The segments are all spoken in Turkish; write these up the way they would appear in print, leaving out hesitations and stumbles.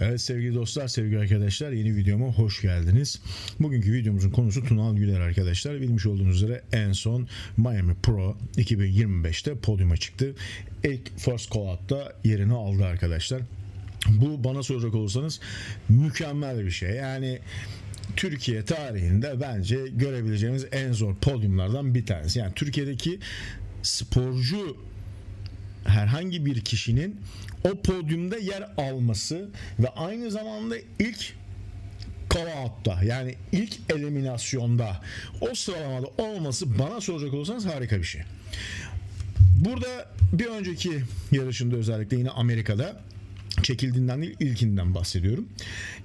Evet sevgili dostlar, sevgili arkadaşlar, yeni videoma hoş geldiniz. Bugünkü videomuzun konusu Tunal Güler arkadaşlar. Bilmiş olduğunuz üzere en son Miami Pro 2025'te podyuma çıktı. İlk First Call Out'ta yerini aldı arkadaşlar. Bu bana soracak olursanız mükemmel bir şey. Yani Türkiye tarihinde bence görebileceğimiz en zor podyumlardan bir tanesi. Yani Türkiye'deki sporcu herhangi bir kişinin o podyumda yer alması ve aynı zamanda ilk call-out'ta, yani ilk eliminasyonda o sıralamada olması bana soracak olursanız harika bir şey. Burada bir önceki yarışında, özellikle yine Amerika'da çekildiğinden değil, ilkinden bahsediyorum.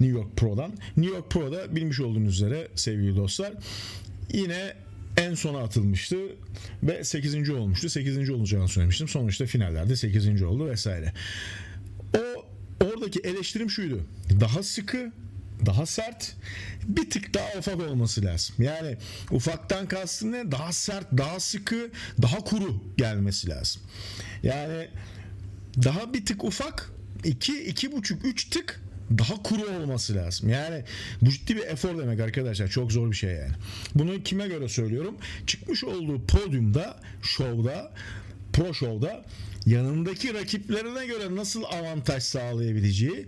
New York Pro'dan. New York Pro'da bilmiş olduğunuz üzere sevgili dostlar yine en sona atılmıştı ve 8. olmuştu. 8. olacağını söylemiştim. Sonuçta finallerde 8. oldu vesaire. Oradaki eleştirim şuydu: daha sıkı, daha sert, bir tık daha ufak olması lazım. Yani ufaktan kastım ne? Daha sert, daha sıkı, daha kuru gelmesi lazım. Yani daha bir tık ufak, 2,5-3 tık daha kuru olması lazım. Yani bu ciddi bir efor demek arkadaşlar. Çok zor bir şey yani. Bunu kime göre söylüyorum? Çıkmış olduğu podyumda, şovda, pro şovda yanındaki rakiplerine göre nasıl avantaj sağlayabileceği,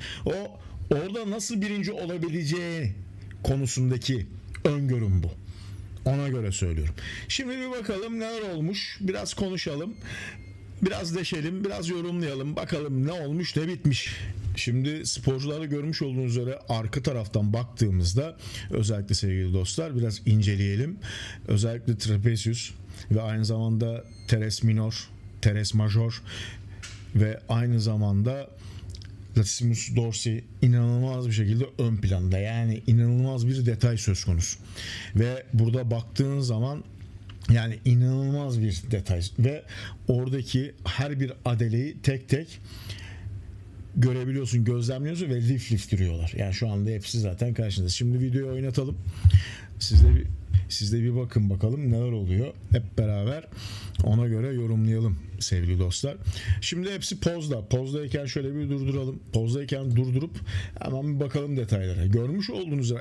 orada nasıl birinci olabileceği konusundaki öngörüm bu. Ona göre söylüyorum. Şimdi bir bakalım neler olmuş. Biraz konuşalım. Biraz deşelim, biraz yorumlayalım. Bakalım ne olmuş, ne bitmiş. Şimdi sporcuları görmüş olduğunuz üzere arka taraftan baktığımızda, özellikle sevgili dostlar, biraz inceleyelim. Özellikle trapezius ve aynı zamanda teres minor, teres major ve aynı zamanda latissimus dorsi inanılmaz bir şekilde ön planda. Yani inanılmaz bir detay söz konusu. Ve burada baktığın zaman yani inanılmaz bir detay ve oradaki her bir adeleyi tek tek görebiliyorsun, gözlemliyorsun ve lif duruyorlar. Yani şu anda hepsi zaten karşınızda. Şimdi videoyu oynatalım. Siz de bir bakın bakalım neler oluyor. Hep beraber ona göre yorumlayalım sevgili dostlar. Şimdi hepsi pozda. Pozdayken şöyle bir durduralım. Pozdayken durdurup hemen bir bakalım detaylara. Görmüş olduğunuz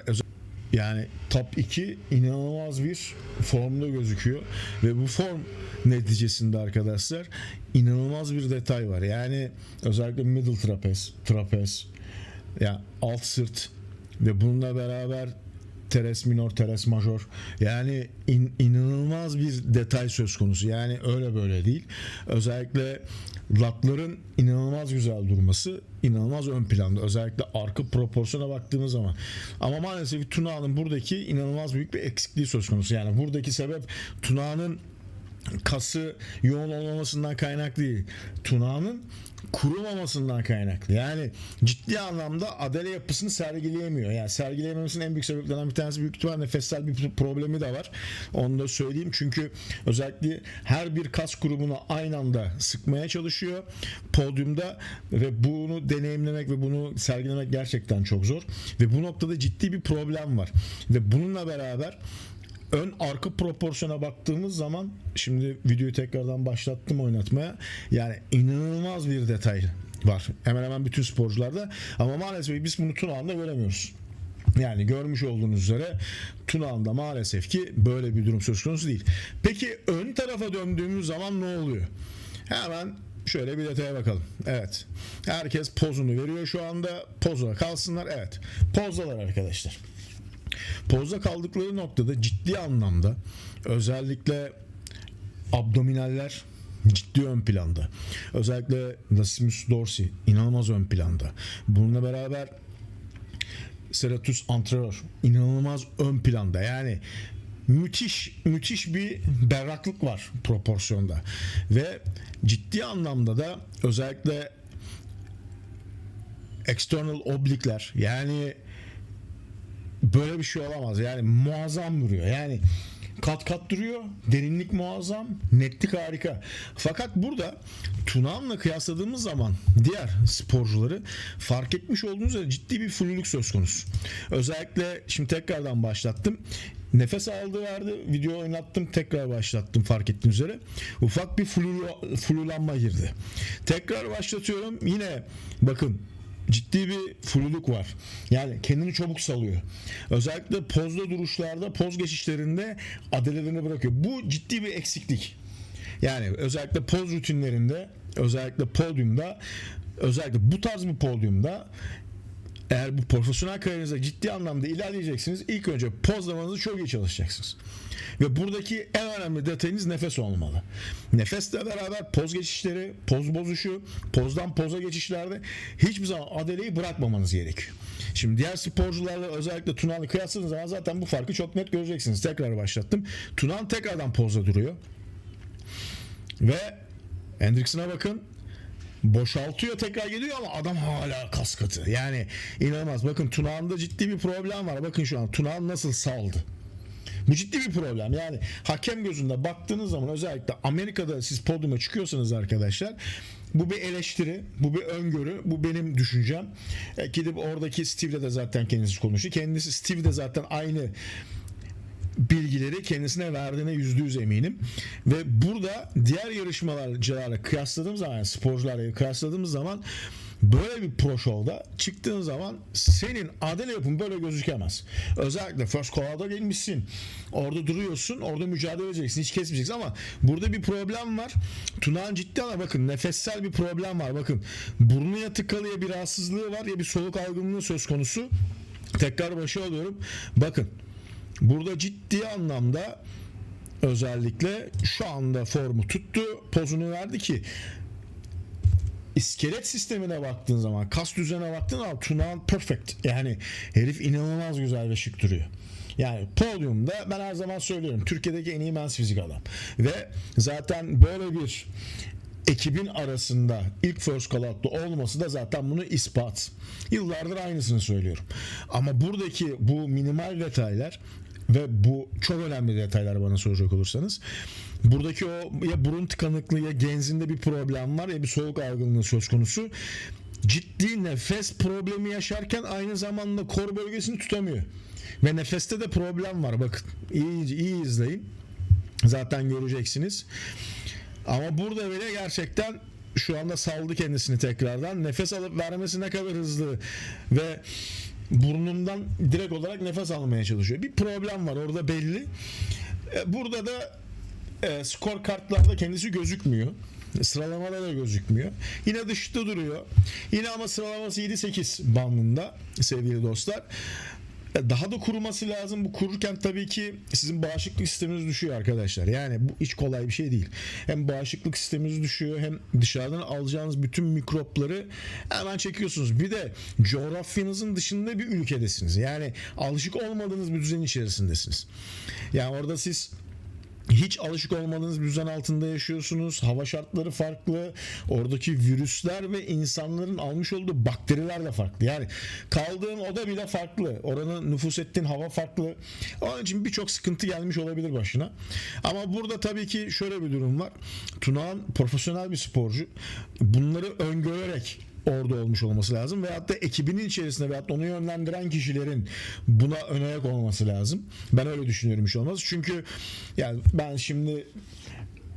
yani top 2 inanılmaz bir formda gözüküyor ve bu form neticesinde arkadaşlar inanılmaz bir detay var. Yani özellikle middle trapez, yani alt sırt ve bununla beraber teres minor, teres major, yani inanılmaz bir detay söz konusu. Yani öyle böyle değil. Özellikle latların inanılmaz güzel durması, inanılmaz ön planda. Özellikle arka proporsiyona baktığımız zaman. Ama maalesef Tuna'nın buradaki inanılmaz büyük bir eksikliği söz konusu. Yani buradaki sebep Tuna'nın kası yoğun olmamasından kaynaklı değil. Tuna'nın kurumamasından kaynaklı. Yani ciddi anlamda adele yapısını sergileyemiyor. Yani sergileyememesinin en büyük sebeplerinden bir tanesi büyük ihtimalle nefessel bir problemi de var. Onu da söyleyeyim. Çünkü özellikle her bir kas grubunu aynı anda sıkmaya çalışıyor podyumda ve bunu deneyimlemek ve bunu sergilemek gerçekten çok zor. Ve bu noktada ciddi bir problem var. Ve bununla beraber ön arka proporsiyona baktığımız zaman, şimdi videoyu tekrardan başlattım oynatmaya. Yani inanılmaz bir detay var. Hemen hemen bütün sporcularda. Ama maalesef biz bunu Tunağan'da göremiyoruz. Yani görmüş olduğunuz üzere Tunağan'da maalesef ki böyle bir durum söz konusu değil. Peki ön tarafa döndüğümüz zaman ne oluyor? Hemen şöyle bir detaya bakalım. Evet. Herkes pozunu veriyor şu anda. Pozuna kalsınlar. Evet. Pozdalar arkadaşlar. Pozda kaldıkları noktada ciddi anlamda özellikle abdominaller ciddi ön planda. Özellikle latissimus dorsi inanılmaz ön planda. Bununla beraber serratus anterior inanılmaz ön planda. Yani müthiş bir berraklık var proporsiyonda. Ve ciddi anlamda da özellikle external oblikler, yani böyle bir şey olamaz. Yani muazzam duruyor. Yani kat duruyor. Derinlik muazzam. Netlik harika. Fakat burada Tunağan'la kıyasladığımız zaman diğer sporcuları fark etmiş olduğunuz üzere ciddi bir flülük söz konusu. Özellikle şimdi tekrardan başlattım. Nefes aldı verdi. Video oynattım. Tekrar başlattım fark ettiğiniz üzere. Ufak bir flülanma girdi. Tekrar başlatıyorum. Yine bakın ciddi bir fluluk var. Yani kendini çabuk salıyor. Özellikle pozda duruşlarda, poz geçişlerinde adelelerini bırakıyor. Bu ciddi bir eksiklik. Yani özellikle poz rutinlerinde, özellikle podyumda, özellikle bu tarz bir podyumda eğer bu profesyonel kariyerinizde ciddi anlamda ilerleyeceksiniz, ilk önce pozlamanızı çok iyi çalışacaksınız. Ve buradaki en önemli detayınız nefes olmalı. Nefesle beraber poz geçişleri, poz bozuşu, pozdan poza geçişlerde hiçbir zaman adeleyi bırakmamanız gerekiyor. Şimdi diğer sporcularla özellikle Tuna'yla kıyasladığınız zaman zaten bu farkı çok net göreceksiniz. Tekrar başlattım. Tuna tekrardan pozda duruyor. Ve Hendrickson'a bakın. Boşaltıyor, tekrar geliyor ama adam hala kas katı. Yani inanılmaz. Bakın Tunağan'da ciddi bir problem var. Bakın şu an Tunağan nasıl saldı. Bu ciddi bir problem. Yani hakem gözünde baktığınız zaman, özellikle Amerika'da siz podyuma çıkıyorsanız arkadaşlar, bu bir eleştiri, bu bir öngörü, bu benim düşüncem. Gidip oradaki Steve'le de zaten kendisi konuşuyor. Kendisi Steve de zaten aynı bilgileri kendisine verdiğine %100 eminim. Ve burada diğer yarışmacılarla kıyasladığımız zaman, yani sporcularla kıyasladığımız zaman, böyle bir pro show'da çıktığın zaman senin adele yapın böyle gözükemez. Özellikle first call'da gelmişsin. Orada duruyorsun, orada mücadele edeceksin, hiç kesmeyeceksin ama burada bir problem var. Tunağan ciddi ama bakın nefessel bir problem var. Bakın burnu ya tıkalı, ya bir rahatsızlığı var, ya bir soluk algınlığı söz konusu. Tekrar başa alıyorum. Bakın burada ciddi anlamda özellikle şu anda formu tuttu, pozunu verdi ki iskelet sistemine baktığın zaman, kas düzenine baktığın zaman Tunağan perfect. Yani herif inanılmaz güzel ve şık duruyor. Yani podyumda ben her zaman söylüyorum, Türkiye'deki en iyi mens fizik adam. Ve zaten böyle bir ekibin arasında ilk first call out'ta olması da zaten bunu ispat. Yıllardır aynısını söylüyorum. Ama buradaki bu minimal detaylar ve bu çok önemli detaylar bana soracak olursanız, buradaki o ya burun tıkanıklığı, ya genzinde bir problem var, ya bir soğuk algınlığı söz konusu. Ciddi nefes problemi yaşarken aynı zamanda kor bölgesini tutamıyor. Ve nefeste de problem var. Bakın iyi izleyin. Zaten göreceksiniz. Ama burada bile gerçekten şu anda saldı kendisini tekrardan. Nefes alıp vermesi ne kadar hızlı ve burnundan direkt olarak nefes almaya çalışıyor. Bir problem var orada belli. Burada da skor kartlarda kendisi gözükmüyor. Sıralamada da gözükmüyor. Yine dışta duruyor. Yine ama sıralaması 7-8 bandında sevgili dostlar. Daha da kuruması lazım. Bu kururken tabii ki sizin bağışıklık sisteminiz düşüyor arkadaşlar. Yani bu hiç kolay bir şey değil. Hem bağışıklık sisteminiz düşüyor, hem dışarıdan alacağınız bütün mikropları hemen çekiyorsunuz. Bir de coğrafyanızın dışında bir ülkedesiniz. Yani alışık olmadığınız bir düzen içerisindesiniz. Yani orada siz hiç alışık olmadığınız bir düzen altında yaşıyorsunuz. Hava şartları farklı. Oradaki virüsler ve insanların almış olduğu bakteriler de farklı. Yani kaldığın oda bile farklı. Oranın nüfus ettiğin hava farklı. Onun için birçok sıkıntı gelmiş olabilir başına. Ama burada tabii ki şöyle bir durum var. Tunağan profesyonel bir sporcu. Bunları öngörerek orada olmuş olması lazım veyahut da ekibinin içerisinde veyahut da onu yönlendiren kişilerin buna ön ayak olması lazım. Ben öyle düşünüyorum hiç olmaz. Çünkü yani ben şimdi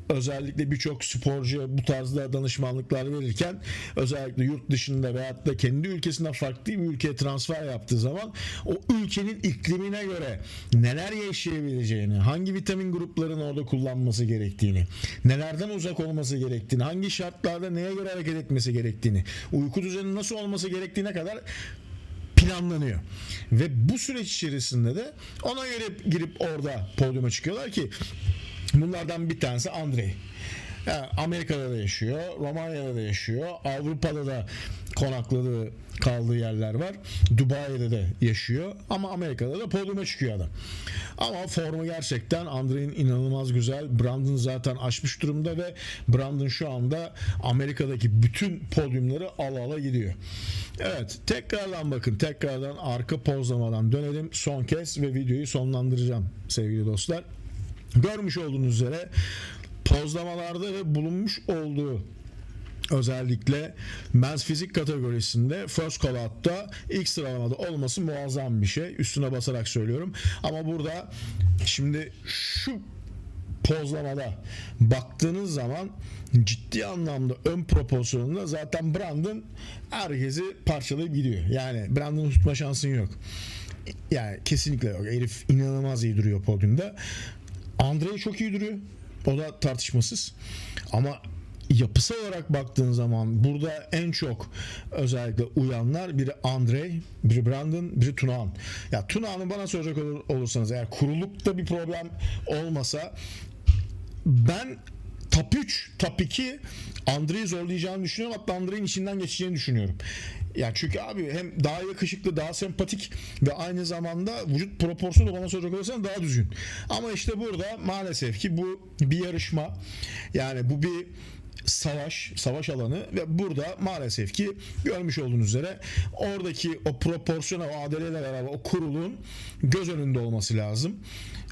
özellikle birçok sporcuya bu tarzda danışmanlıklar verirken, özellikle yurt dışında veyahut da kendi ülkesinden farklı bir ülkeye transfer yaptığı zaman o ülkenin iklimine göre neler yaşayabileceğini, hangi vitamin gruplarını orada kullanması gerektiğini, nelerden uzak olması gerektiğini, hangi şartlarda neye göre hareket etmesi gerektiğini, uyku düzeni nasıl olması gerektiğine kadar planlanıyor. Ve bu süreç içerisinde de ona göre girip orada podyuma çıkıyorlar ki bunlardan bir tanesi Andrei. Yani Amerika'da da yaşıyor, Romanya'da da yaşıyor, Avrupa'da da konakladığı, kaldığı yerler var. Dubai'de de yaşıyor ama Amerika'da da podyuma çıkıyor adam. Ama formu gerçekten Andrei'nin inanılmaz güzel. Brandon zaten aşmış durumda ve Brandon şu anda Amerika'daki bütün podyumları ala ala gidiyor. Evet, tekrardan bakın, tekrardan arka pozlamadan dönelim son kez ve videoyu sonlandıracağım sevgili dostlar. Görmüş olduğunuz üzere pozlamalarda ve bulunmuş olduğu özellikle men's fizik kategorisinde first call out'ta ilk sıralamada olması muazzam bir şey. Üstüne basarak söylüyorum. Ama burada şimdi şu pozlamada baktığınız zaman ciddi anlamda ön proporsiyonunda zaten Brandon herkesi parçalayıp gidiyor. Yani Brandon'u tutma şansın yok. Yani kesinlikle yok. Herif inanılmaz iyi duruyor podyumda. Andrei çok iyi duruyor. O da tartışmasız. Ama yapısal olarak baktığın zaman burada en çok özellikle uyanlar biri Andrei, biri Brandon, biri Tunağan. Ya Tunağan'ı bana soracak olursanız eğer kurulukta bir problem olmasa ben top 3, top 2 Andrei'yi zorlayacağını düşünüyorum. Hatta Andrei'nin içinden geçeceğini düşünüyorum. Yani çünkü abi hem daha yakışıklı, daha sempatik ve aynı zamanda vücut proporsiyonu bana soracak olursan daha düzgün. Ama işte burada maalesef ki bu bir yarışma. Yani bu bir savaş alanı ve burada maalesef ki görmüş olduğunuz üzere oradaki o proporsiyona, o adaleyle beraber o kuruluğun göz önünde olması lazım.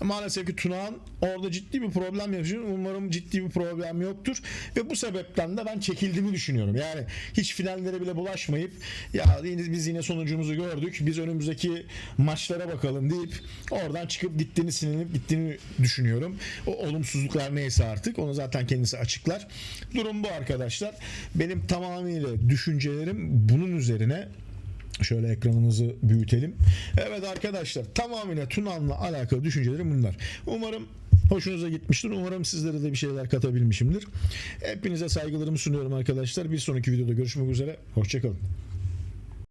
Maalesef ki Tunağan orada ciddi bir problem yaşıyor. Umarım ciddi bir problem yoktur ve bu sebepten de ben çekildiğimi düşünüyorum. Yani hiç finallere bile bulaşmayıp ya biz yine sonucumuzu gördük. Biz önümüzdeki maçlara bakalım deyip oradan çıkıp sinirlenip gittiğini düşünüyorum. O olumsuzluklar neyse artık onu zaten kendisi açıklar. Durum bu arkadaşlar. Benim tamamıyla düşüncelerim bunun üzerine. Şöyle ekranımızı büyütelim. Evet arkadaşlar, tamamıyla Tunağan'la alakalı düşüncelerim bunlar. Umarım hoşunuza gitmiştir. Umarım sizlere de bir şeyler katabilmişimdir. Hepinize saygılarımı sunuyorum arkadaşlar. Bir sonraki videoda görüşmek üzere. Hoşçakalın.